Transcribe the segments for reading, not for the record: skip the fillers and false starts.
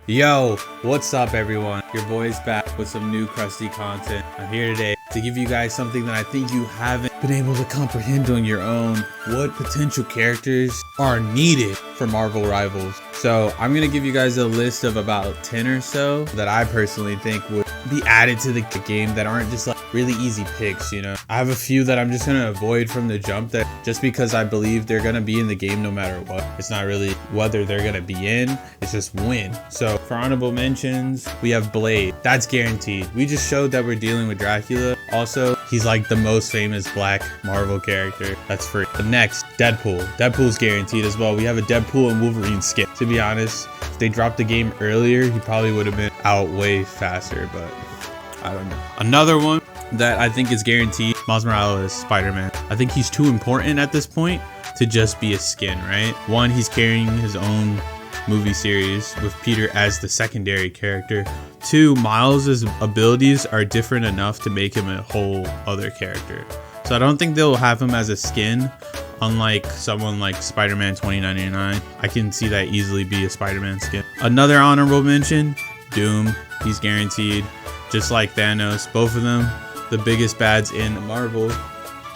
Yo, what's up everyone? Your boy's back with some new crusty content. I'm here today to give you guys something that I think you haven't been able to comprehend on your own. What potential characters are needed for Marvel Rivals. So I'm gonna give you guys a list of about 10 or so that I personally think would be added to the game that aren't just like really easy picks, you know. I have a few that I'm just gonna avoid from the jump, that just because I believe they're gonna be in the game no matter what. It's not really whether they're gonna be in, it's just when. So for honorable mentions, we have Blade. That's guaranteed. We just showed that we're dealing with Dracula. Also, he's like the most famous black Marvel character. That's free. The next, Deadpool. Deadpool's guaranteed as well. We have a Deadpool and Wolverine skin. To be honest, if they dropped the game earlier, he probably would have been out way faster, but I don't know. Another one that I think is guaranteed, Miles Morales, Spider-Man. I think he's too important at this point to just be a skin, right? One, he's carrying his own movie series with Peter as the secondary character. Two, Miles' abilities are different enough to make him a whole other character. So I don't think they'll have him as a skin, unlike someone like Spider-Man 2099. I can see that easily be a Spider-Man skin. Another honorable mention, Doom. He's guaranteed, just like Thanos. Both of them, the biggest bads in Marvel.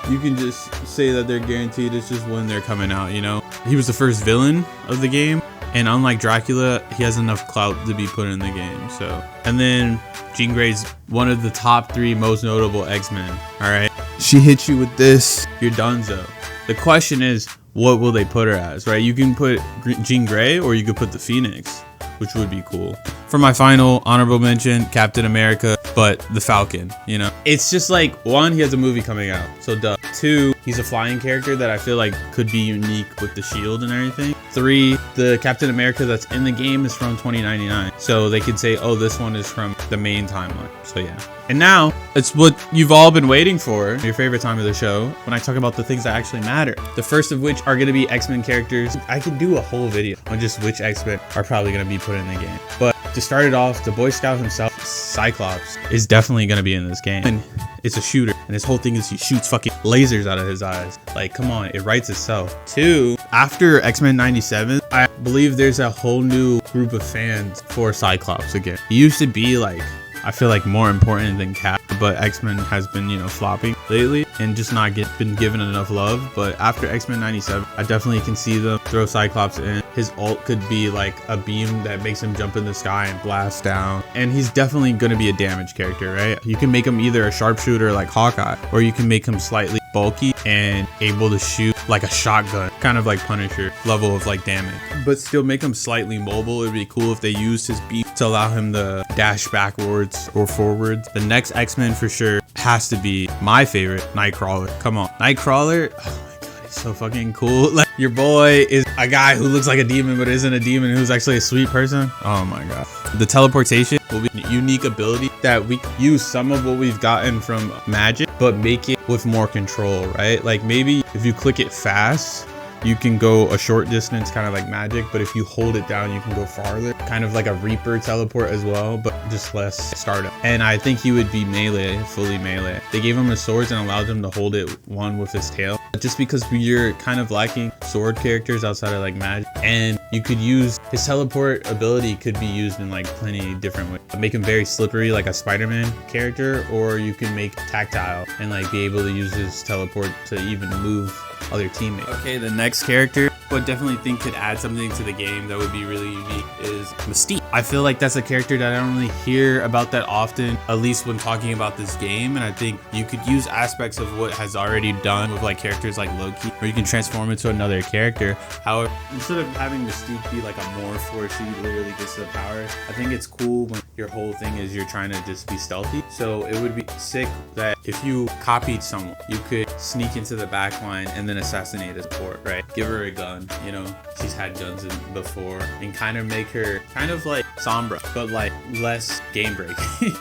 You can just say that they're guaranteed. It's just when they're coming out, you know. He was the first villain of the game, and unlike Dracula, he has enough clout to be put in the game. So, and then Jean Grey's one of the top 3 most notable X-Men. All right, she hits you with this, you're donezo. The question is, what will they put her as, right? You can put Jean Grey, or you could put the Phoenix, which would be cool. For my final honorable mention, Captain America, but the Falcon, you know. It's just like, one, he has a movie coming out, so duh. 2, he's a flying character that I feel like could be unique with the shield and everything. 3, the Captain America that's in the game is from 2099, so they could say, oh, this one is from the main timeline. So yeah. And now it's what you've all been waiting for, your favorite time of the show, when I talk about the things that actually matter. The first of which are going to be X-Men characters. I could do a whole video on just which X-Men are probably going to be put in the game, but to start it off, the Boy Scout himself, Cyclops, is definitely going to be in this game. And it's a shooter, and his whole thing is he shoots fucking lasers out of his eyes. Like, come on, it writes itself. 2, after X-Men 97, I believe there's a whole new group of fans for Cyclops again. He used to be like, I feel like more important than Cap, but X-Men has been, you know, flopping lately and just not been given enough love. But after X-Men 97, I definitely can see them throw Cyclops in. His ult could be like a beam that makes him jump in the sky and blast down. And he's definitely going to be a damage character, right? You can make him either a sharpshooter like Hawkeye, or you can make him slightly bulky and able to shoot like a shotgun, kind of like Punisher level of like damage, but still make him slightly mobile. It'd be cool if they used his beam to allow him to dash backwards or forwards. The next X-Men for sure has to be my favorite, Nightcrawler. Come on, Nightcrawler. Oh my god, he's so fucking cool. Like, your boy is a guy who looks like a demon but isn't a demon, who's actually a sweet person. Oh my god. The teleportation will be a unique ability that we use some of what we've gotten from Magic, but make it with more control, right? Like, maybe if you click it fast, you can go a short distance, kind of like Magic, but if you hold it down, you can go farther. Kind of like a Reaper teleport as well, but just less startup. And I think he would be melee, fully melee. They gave him the swords and allowed him to hold it one with his tail, just because you're kind of lacking sword characters outside of like Magic. And you could use his teleport ability, could be used in like plenty different ways. Make him very slippery like a Spider-Man character, or you can make tactile and like be able to use his teleport to even move other teammates. Okay, the next character I would definitely think could add something to the game that would be really unique is Mystique. I feel like that's a character that I don't really hear about that often, at least when talking about this game. And I think you could use aspects of what has already done with like characters like Loki, or you can transform into another character. However, instead of having Mystique be like a morph where she literally gets the powers, I think it's cool when your whole thing is you're trying to just be stealthy. So it would be sick that if you copied someone, you could sneak into the back line and then assassinate a support, right? Give her a gun, you know, she's had guns before, and kind of make her kind of like Sombra, but like less game break.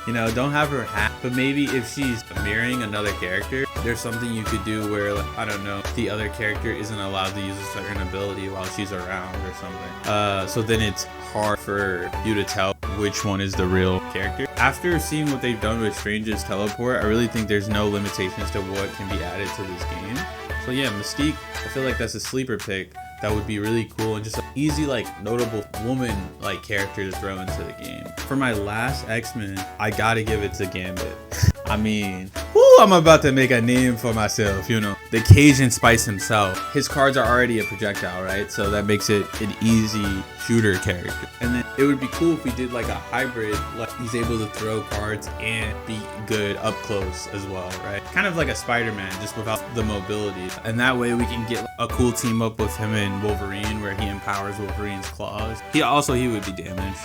You know, don't have her hack, but maybe if she's mirroring another character, there's something you could do where, like, I don't know, the other character isn't allowed to use a certain ability while she's around or something. So then it's hard for you to tell which one is the real character. After seeing what they've done with Strange's teleport, I really think there's no limitations to what can be added to this game. So yeah, Mystique, I feel like that's a sleeper pick that would be really cool and just an easy, like, notable woman like character to throw into the game. For my last X-Men, I gotta give it to Gambit. I mean, whoo, I'm about to make a name for myself, you know. The Cajun Spice himself. His cards are already a projectile, right? So that makes it an easy shooter character. And then it would be cool if we did like a hybrid, like he's able to throw cards and be good up close as well, right? Kind of like a Spider-Man, just without the mobility. And that way we can get a cool team up with him and Wolverine where he empowers Wolverine's claws. He would be damaged.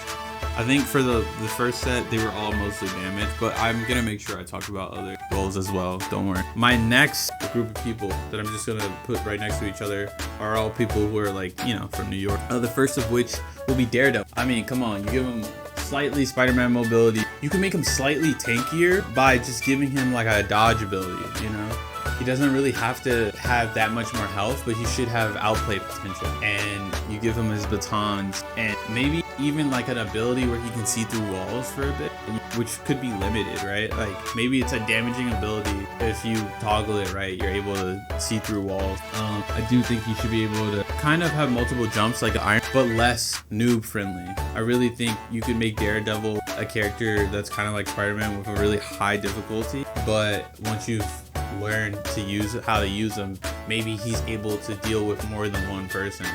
I think for the first set, they were all mostly damaged, but I'm gonna make sure I talk about other roles as well, don't worry. My next group of people that I'm just gonna put right next to each other are all people who are like, you know, from New York. The first of which will be Daredevil. I mean, come on, you give him slightly Spider-Man mobility. You can make him slightly tankier by just giving him like a dodge ability, you know? He doesn't really have to have that much more health, but he should have outplay potential. And you give him his batons and maybe even like an ability where he can see through walls for a bit, which could be limited, right? Like maybe it's a damaging ability. If you toggle it right, you're able to see through walls. I do think he should be able to kind of have multiple jumps like Iron, but less noob friendly. I really think you could make Daredevil a character that's kind of like Spider-Man with a really high difficulty, but once you've learned to use how to use them, maybe he's able to deal with more than one person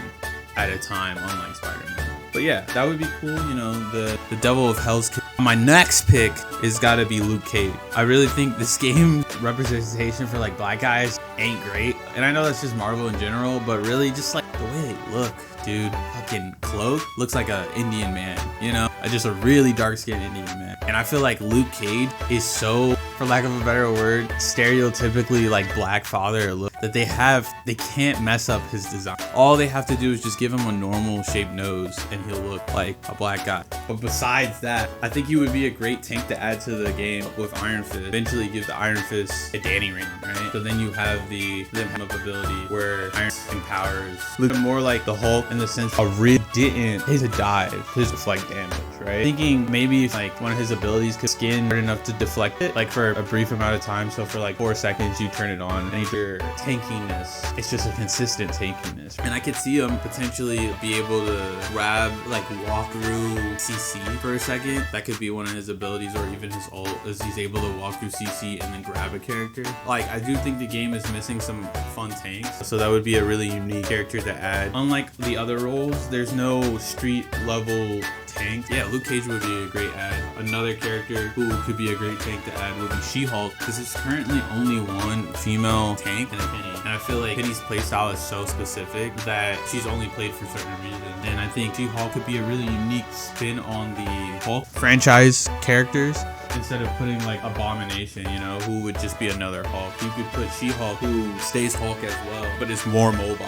at a time, unlike Spider-Man. But yeah, that would be cool, you know, the Devil of Hell's Kill. My next pick is gotta be Luke Cage. I really think this game representation for like black guys ain't great. And I know that's just Marvel in general, but really just like the way they look, dude. Fucking Cloak looks like a Indian man, you know? Just a really dark-skinned Indian man. And I feel like Luke Cage is so, for lack of a better word, stereotypically like black father look that they can't mess up his design. All they have to do is just give him a normal shaped nose and he'll look like a black guy. But besides that, I think he would be a great tank to add to the game with Iron Fist. Eventually give the Iron Fist a Danny ring, right? So then you have the limb of ability where Iron Fist empowers Luke more like the Hulk in the sense of his dive, his deflect damage, right? Thinking maybe if like one of his abilities could skin hard enough to deflect it, like for a brief amount of time. So for like 4 seconds, you turn it on and your tankiness, it's just a consistent tankiness. And I could see him potentially be able to grab, like walk through CC for a second. That could be one of his abilities, or even his ult, is he's able to walk through CC and then grab a character. Like, I do think the game is missing some fun tanks, so that would be a really unique character to add. Unlike the other roles, there's no street level tank. Yeah, Luke Cage would be a great add. Another character who could be a great tank to add would be SheHulk, because there's currently only one female tank in a Penny. And I feel like Penny's playstyle is so specific that she's only played for certain reasons. And I think SheHulk could be a really unique spin on the Hulk franchise characters. Instead of putting like Abomination, you know, who would just be another Hulk, you could put SheHulk, who stays Hulk as well, but is more mobile.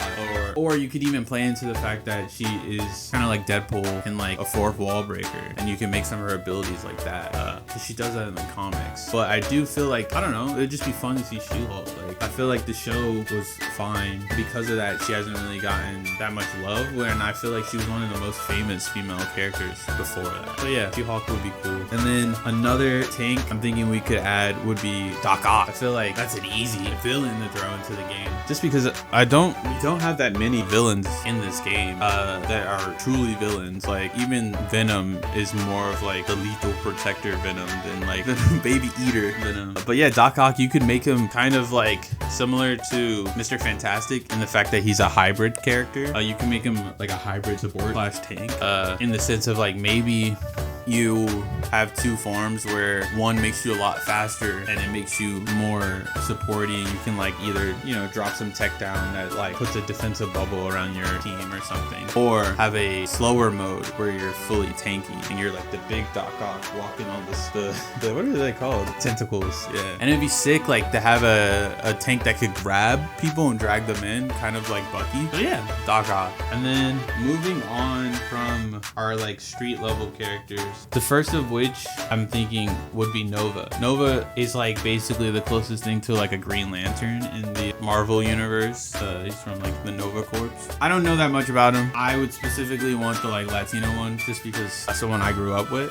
Or you could even play into the fact that she is kind of like Deadpool and like a fourth wall breaker, and you can make some of her abilities like that, because she does that in the comics. But I do feel like, I don't know, it'd just be fun to see SheHulk. Like, I feel like the show was fine. Because of that, she hasn't really gotten that much love, and I feel like she was one of the most famous female characters before that. So yeah, SheHulk would be cool. And then another tank I'm thinking we could add would be Doc Ock. I feel like that's an easy villain to throw into the game, just because we don't have that many villains in this game that are truly villains. Like, even Venom is more of like the lethal protector Venom than like the baby eater Venom. But yeah, Doc Ock, you could make him kind of like similar to Mr. Fantastic in the fact that he's a hybrid character. You can make him like a hybrid support slash tank, in the sense of like maybe you have two forms where one makes you a lot faster and it makes you more supporting. You can like either, you know, drop some tech down that like puts a defensive bubble around your team or something, or have a slower mode where you're fully tanky and you're like the big Doc Ock walking on the what are they called? Tentacles. Yeah. And it'd be sick like to have a tank that could grab people and drag them in, kind of like Bucky. So yeah, Doc Ock. And then moving on from our like street level characters, the first of which I'm thinking would be Nova. Nova is like basically the closest thing to like a Green Lantern in the Marvel universe. He's from like the Nova Corps. I don't know that much about him. I would specifically want the like Latino one just because that's the one I grew up with.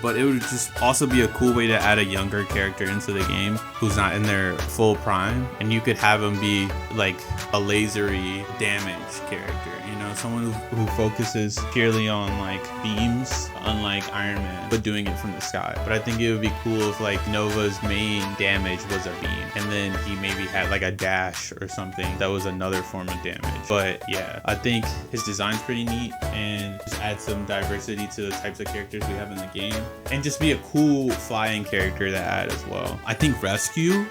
But it would just also be a cool way to add a younger character into the game who's not in their full prime, and you could have them be like a lasery damage character, you know, someone who focuses purely on like beams, unlike Iron Man, but doing it from the sky. But I think it would be cool if like Nova's main damage was a beam, and then he maybe had like a dash or something that was another form of damage. But yeah, I think his design's pretty neat, and just add some diversity to the types of characters we have in the game, and just be a cool flying character to add as well. I think Rescue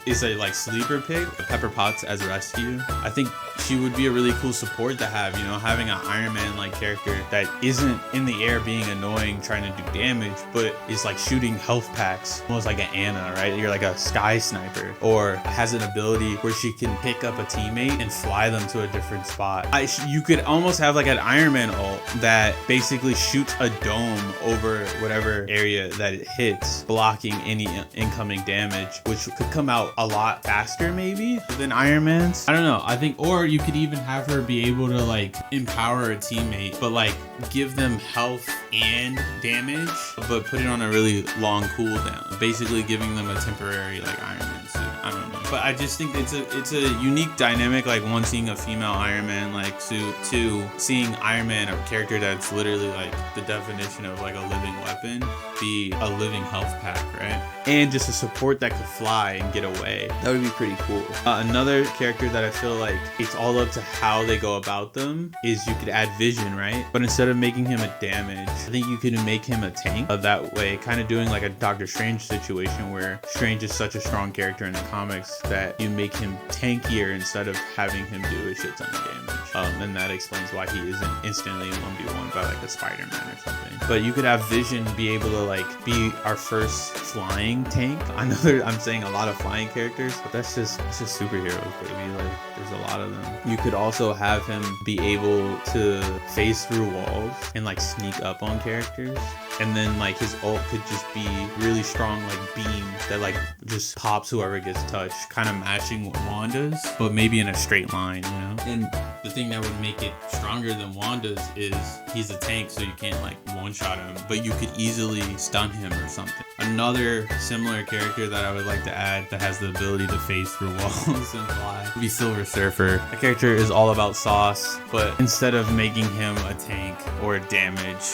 is a like sleeper pick, Pepper Potts as Rescue. I think she would be a really cool support to have, you know, having an Iron Man like character that isn't in the air being annoying trying to do damage, but is like shooting health packs, almost like an Anna, right? You're like a sky sniper, or has an ability where she can pick up a teammate and fly them to a different spot. You could almost have like an Iron Man ult that basically shoots a dome over whatever area that it hits, blocking any incoming damage, which could come out a lot faster maybe than Iron Man's. I don't know. I think, or you could even have her be able to like empower a teammate, but like give them health and damage, but put it on a really long cooldown, basically giving them a temporary like Iron Man suit. I don't know, but I just think it's a unique dynamic, like one, seeing a female Iron Man like suit, two, seeing Iron Man, a character that's literally like the definition of like a living weapon, be a living health pack, right? And just a support that could fly and get away. That would be pretty cool. Another character that I feel like it's all up to how they go about them is you could add Vision, right? But instead of making him a damage, I think you could make him a tank. That way, kind of doing like a Doctor Strange situation where Strange is such a strong character in the comics that you make him tankier instead of having him do a shit ton of damage. And that explains why he isn't instantly 1v1 by like a Spider-Man or something. But you could have Vision be able to like be our first flying tank. I know I'm saying a lot of flying characters, but that's just superheroes, baby. Like there's a lot of them. You could also have him be able to phase through walls and like sneak up on characters, and then like his ult could just be really strong like beam that like just pops whoever gets touched, kind of matching Wanda's, but maybe in a straight line, you know? And the thing that would make it stronger than Wanda's is he's a tank, so you can't like one-shot him, but you could easily stun him or something. Another similar character that I would like to add that has the ability to phase through walls and fly would be Silver Surfer. The character is all about sauce, but instead of making him a tank or damage,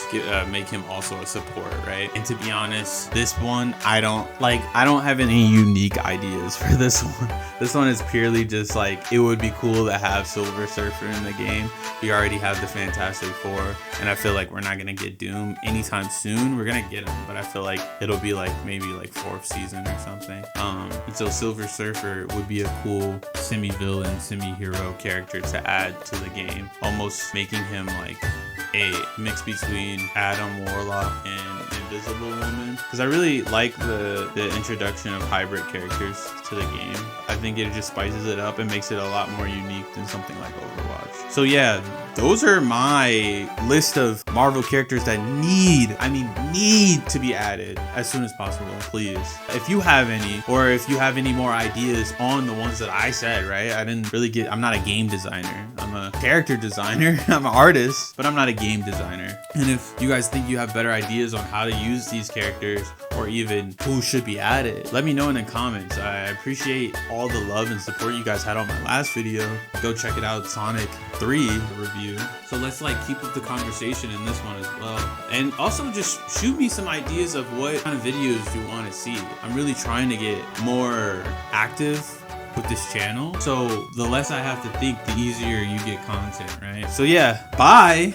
make him also a support, right? And to be honest, this one, I don't have any unique ideas for this one. This one is purely just like, it would be cool to have Silver Surfer in the game. We already have the Fantastic Four, and I feel like we're not gonna get Doom anytime soon. We're gonna get him, but I feel like it'll be like maybe like 4th season or something. And so Silver Surfer would be a cool semi-villain, semi-hero character to add to the game, almost making him like a mix between Adam Warlock and Invisible Woman, because I really like the introduction of hybrid characters to the game. I think it just spices it up and makes it a lot more unique than something like Overwatch. So yeah, those are my list of Marvel characters that need to be added as soon as possible, please. If you have any, or if you have any more ideas on the ones that I said, right? I'm not a game designer. I'm a character designer. I'm an artist, but I'm not a game designer. And if you guys think you have better ideas on how to use these characters, or even who should be added, let me know in the comments. I appreciate all the love and support you guys had on my last video. Go check it out, Sonic 3 review. So let's like keep up the conversation in this one as well. And also just shoot me some ideas of what kind of videos you want to see. I'm really trying to get more active with this channel, so the less I have to think, the easier you get content, right? So yeah, bye.